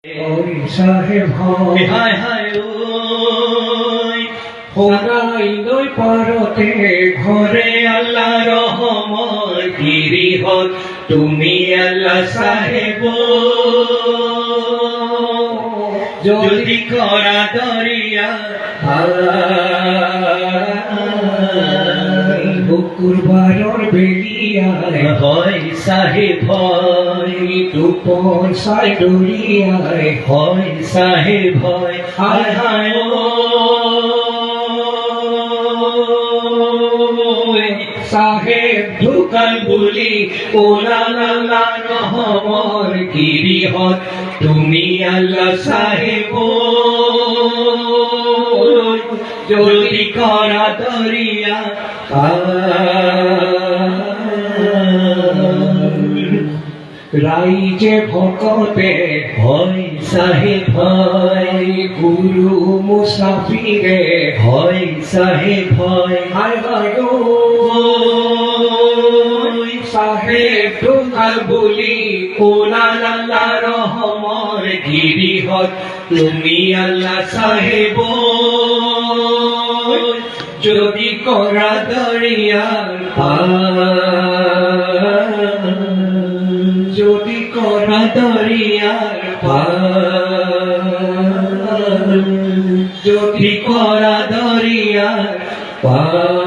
ওই সাহেব হয় হায় হায় ওই হোনাই নই পারতে ঘরে আল্লাহ রহমত গিরিহত তুমি আল্লাহ সাহেব যদি করা দরিয়া বুকুর বারর বেলিয়ায় হয় সাহেব হয় দুপর সাই ডরিয়ায় হয় সাহেব হয় হায় হায় ওই সাহেব ঢুকাল বলি ওলা লালা রহমর গিরিহত তুমি আল্লাহ সাহেব যদি করা দরিয়া রাইজে ভকতে হয় সাহেব হয় গুরু মুসাফিরে হয় সাহেব হয় হায় হায় গো সাহেব ঢুকাল বলি ওলা লালা রহমর গিরিহত তুমি আল্লাহ সাহেব যদি করা দরিয়ার পার যদি করা দরিয়ার পার যদি করা দরিয়ার পার